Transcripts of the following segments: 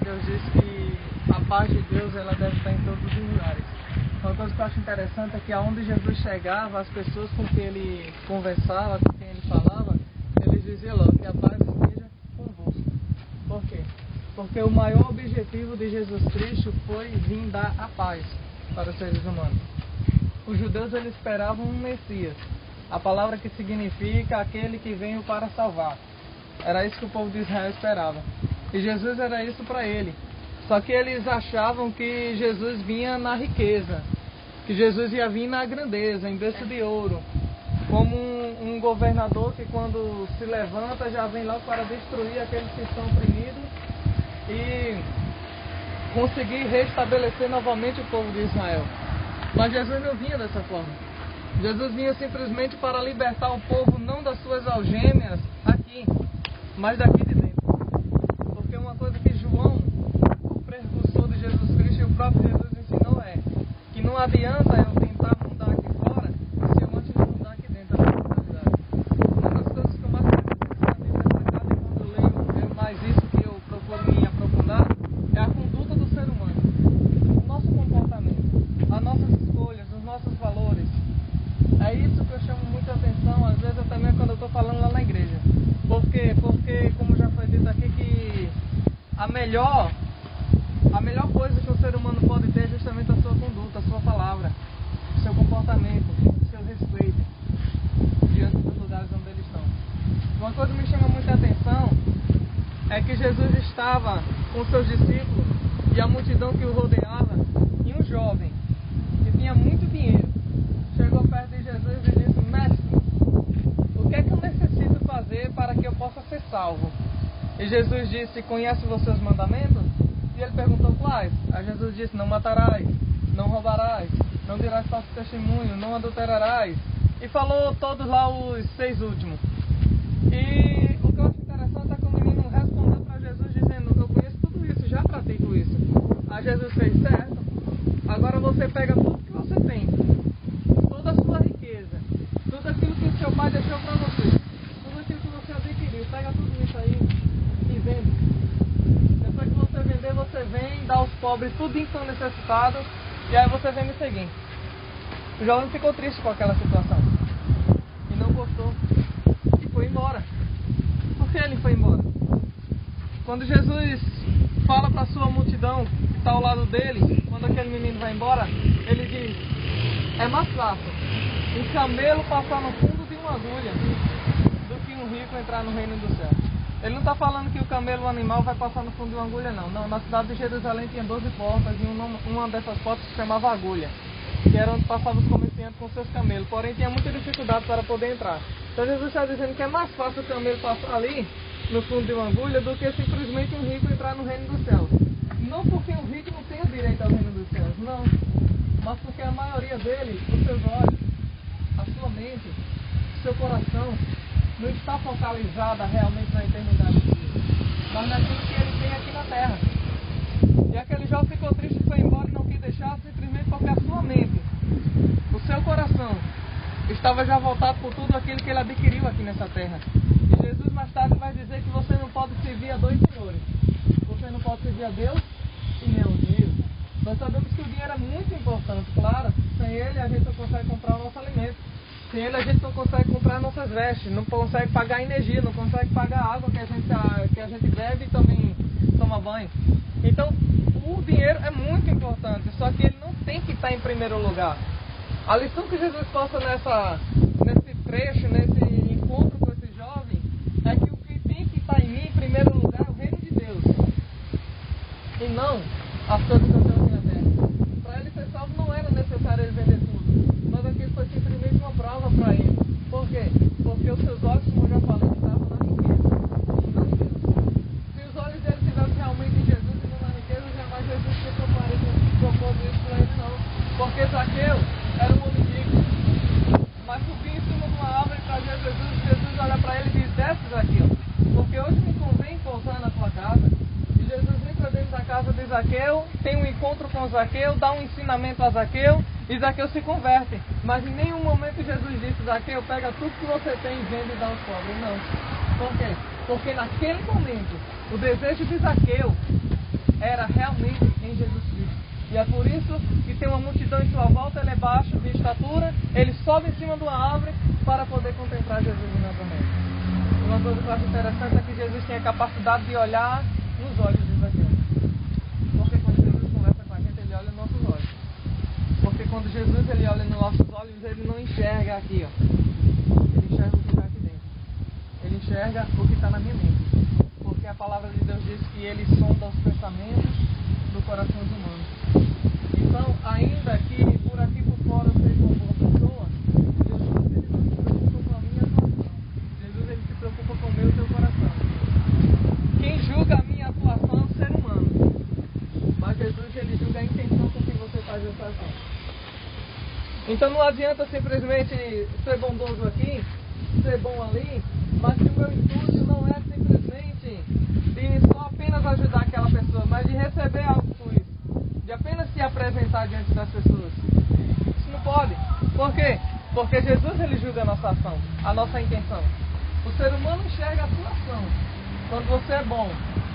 Deus diz que a paz de Deus ela deve estar em todos os lugares. Uma coisa que eu acho interessante é que aonde Jesus chegava, as pessoas com quem ele conversava, com quem ele falava, eles diziam logo que a paz esteja convosco. Por quê? Porque o maior objetivo de Jesus Cristo foi vir dar a paz para os seres humanos. Os judeus eles esperavam um Messias, a palavra que significa aquele que veio para salvar. Era isso que o povo de Israel esperava. E Jesus era isso para ele. Só que eles achavam que Jesus vinha na riqueza, que Jesus ia vir na grandeza, em berço de ouro, como um governador que quando se levanta já vem logo para destruir aqueles que estão oprimidos e conseguir restabelecer novamente o povo de Israel. Mas Jesus não vinha dessa forma. Jesus vinha simplesmente para libertar o povo não das suas algemas aqui, mas daqui de dentro. Porque uma coisa que João, o precursor de Jesus Cristo, e o próprio Jesus ensinou é que não adianta eu tentar mudar aqui fora se eu antes não mudar aqui dentro da mentalidade. Uma das coisas que eu mais preciso destacar e quando eu leio mais isso que eu procuro me aprofundar é a conduta do ser humano, o nosso comportamento, as nossas escolhas, os nossos valores. É isso que eu chamo muita atenção, às vezes até mesmo quando eu estou falando lá na igreja. Por quê? Porque, como já foi dito aqui, que a melhor coisa que o ser humano pode ter é justamente a sua conduta, a sua palavra, o seu comportamento, o seu respeito diante dos lugares onde eles estão. Uma coisa que me chama muita atenção é que Jesus estava com seus discípulos e a multidão que o rodeava, e um jovem que tinha muito dinheiro chegou perto de Jesus e disse: Mestre, o que é que eu necessito fazer para que eu possa ser salvo? E Jesus disse: conhece você os mandamentos? E ele perguntou: quais? Aí Jesus disse: não matarás, não roubarás, não dirás falso testemunho, não adulterarás. E falou todos lá os 6 últimos. E o que eu acho interessante é que o menino respondeu para Jesus dizendo: eu conheço tudo isso, já pratico isso. Aí Jesus fez: certo, agora você pega tudo que você tem, toda a sua riqueza, tudo aquilo que o seu pai deixou para você, tudo aquilo que você adquiriu, pega tudo isso aí e vende. Depois que você vender, você vem, dá aos pobres tudo que estão necessitados, e aí você vem me seguir. O jovem ficou triste com aquela situação e não gostou e foi embora. Por que ele foi embora? Quando Jesus fala para a sua multidão que está ao lado dele, quando aquele menino vai embora, ele diz: é mais fácil um camelo passar no fundo de uma agulha do que um rico entrar no reino do céu. Ele não está falando que o camelo, o animal, vai passar no fundo de uma agulha, não. Não, na cidade de Jerusalém tinha 12 portas e uma dessas portas se chamava agulha, que era onde passavam os comerciantes com seus camelos. Porém, tinha muita dificuldade para poder entrar. Então Jesus está dizendo que é mais fácil o camelo passar ali, no fundo de uma agulha, do que simplesmente um rico entrar no reino dos céus. Não porque o rico não tem o direito ao reino dos céus, não. Mas porque a maioria deles, os seus olhos, a sua mente, o seu coração, não está focalizada realmente na eternidade de Deus, mas naquilo que ele tem aqui na terra. E aquele jovem ficou triste e foi embora e não quis deixar, simplesmente porque a sua mente, o seu coração, estava já voltado por tudo aquilo que ele adquiriu aqui nessa terra. E Jesus mais tarde vai dizer que você não pode servir a 2 senhores. Você não pode servir a Deus e nem ao dinheiro. Nós sabemos que o dinheiro é muito importante, claro. Sem ele a gente não consegue comprar o nosso alimento. Sem ele a gente não consegue comprar nossas vestes, não consegue pagar energia, não consegue pagar a água que a gente bebe e também toma banho. Então, o dinheiro é muito importante, só que ele não tem que estar em primeiro lugar. A lição que Jesus passa nesse trecho, nesse encontro com esse jovem, é que o que tem que estar em mim, em primeiro lugar, é o reino de Deus. E não as coisas que eu tenho aqui na terra. Para ele ser salvo não era necessário ele vender tudo, mas aquilo foi simplesmente uma prova para ele. Por quê? Porque os seus olhos, como eu já falei, estavam na riqueza e não em Deus. Se os olhos dele estivessem realmente em Jesus e não na riqueza, jamais Jesus tinha proposto isso para ele, não. Porque Zaqueu era um homem rico, mas subia em cima de uma árvore para ver Jesus, e Jesus olha para ele e diz: desce, Zaqueu, porque hoje me convém pousar na tua casa. E Jesus entra dentro da casa de Zaqueu, tem um encontro com Zaqueu, dá um ensinamento a Zaqueu, e Zaqueu se converte. Mas em nenhum momento Jesus disse: Zaqueu, pega tudo que você tem e vende e dá aos pobres. Não. Por quê? Porque naquele momento, o desejo de Zaqueu tem uma multidão em sua volta, ele é baixo de estatura, ele sobe em cima de uma árvore para poder contemplar Jesus novamente. Uma coisa que eu acho interessante é que Jesus tem a capacidade de olhar nos olhos de Zaqueu. Porque quando Jesus conversa com a gente, ele olha nos nossos olhos. Porque quando Jesus ele olha nos nossos olhos, ele não enxerga aqui, ó. Ele enxerga o que está aqui dentro. Ele enxerga o que está na minha mente. Porque a palavra de Deus diz que ele sonda os pensamentos do coração humano. Então, ainda que por aqui por fora eu seja uma boa pessoa, Jesus ele não se preocupa com a minha atuação. Jesus ele se preocupa com o meu e o teu coração. Quem julga a minha atuação é o ser humano. Mas Jesus ele julga a intenção com que você faz essa ação. Então não adianta simplesmente ser bondoso aqui, ser bom ali, mas se o meu intuito não é simplesmente de só apenas ajudar aquela pessoa, mas de receber algo com isso, de apenas se apresentar diante das pessoas. Isso não pode. Por quê? Porque Jesus ele julga a nossa ação, a nossa intenção. O ser humano enxerga a sua ação. Quando você é bom,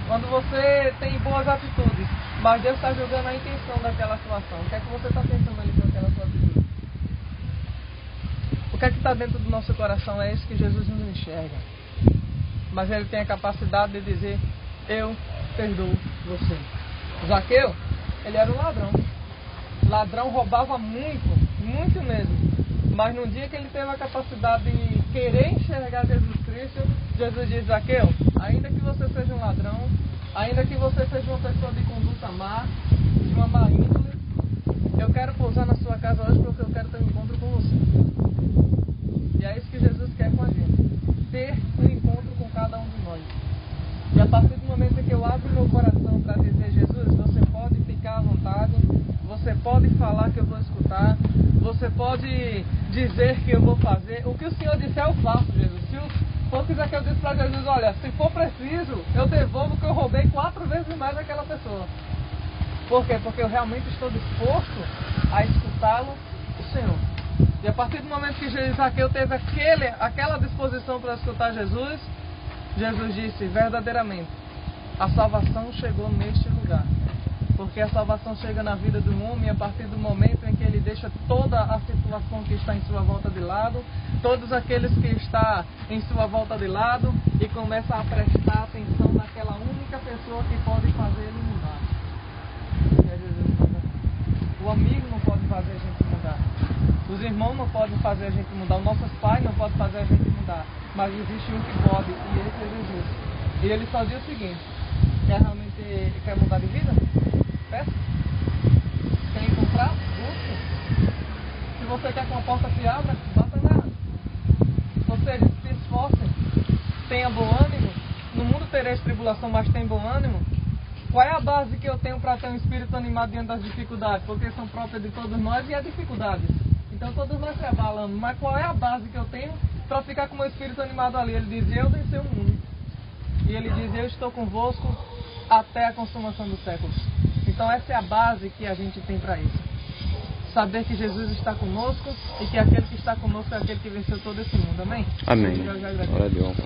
quando você tem boas atitudes, mas Deus está julgando a intenção daquela situação. O que é que você está pensando ali com aquela sua atitude? O que é que está dentro do nosso coração? É isso que Jesus não enxerga. Mas ele tem a capacidade de dizer: eu perdoo você. Zaqueu, ele era um ladrão. Ladrão roubava muito, muito mesmo. Mas no dia que ele teve a capacidade de querer enxergar Jesus Cristo, Jesus diz: Zaqueu, ainda que você seja um ladrão, ainda que você seja uma pessoa de conduta má, de uma má índole, eu quero pousar na sua casa hoje porque eu quero ter um encontro com você. E é isso que Jesus quer com a gente. Ter um encontro com cada um de nós. E a partir do momento em que eu abro meu coração para dizer: Jesus, você pode ficar à vontade, você pode falar que eu vou escutar, você pode dizer que eu vou fazer, o que o Senhor disser eu faço, Jesus. Se for que eu disse para Jesus: olha, se for preciso, eu devolvo o que eu roubei 4 vezes mais daquela pessoa. Por quê? Porque eu realmente estou disposto a escutá-lo, o Senhor. E a partir do momento que Zaqueu teve aquela disposição para escutar Jesus, Jesus disse: verdadeiramente, a salvação chegou neste lugar. Porque a salvação chega na vida do homem a partir do momento em que ele deixa toda a situação que está em sua volta de lado, todos aqueles que estão em sua volta de lado, e começa a prestar atenção naquela única pessoa que pode fazer ele mudar. O amigo não pode fazer a gente mudar. Os irmãos não podem fazer a gente mudar. Os nossos pais não podem fazer a gente mudar. Mas existe um que pode, e esse é Jesus. E ele só diz o seguinte: quer mudar de vida? Peça. Quer encontrar? Busque. Se você quer que uma porta se abra, bata nela. Ou seja, se esforce, tenha bom ânimo. No mundo tereis tribulação, mas tem bom ânimo. Qual é a base que eu tenho para ter um espírito animado diante das dificuldades? Porque são próprias de todos nós e as dificuldades. Então todos nós se abalamos. Mas qual é a base que eu tenho para ficar com o meu espírito animado ali? Ele diz: eu venci o mundo. E ele diz: eu estou convosco até a consumação dos séculos. Então essa é a base que a gente tem para isso. Saber que Jesus está conosco e que aquele que está conosco é aquele que venceu todo esse mundo. Amém? Amém. Glória a Deus.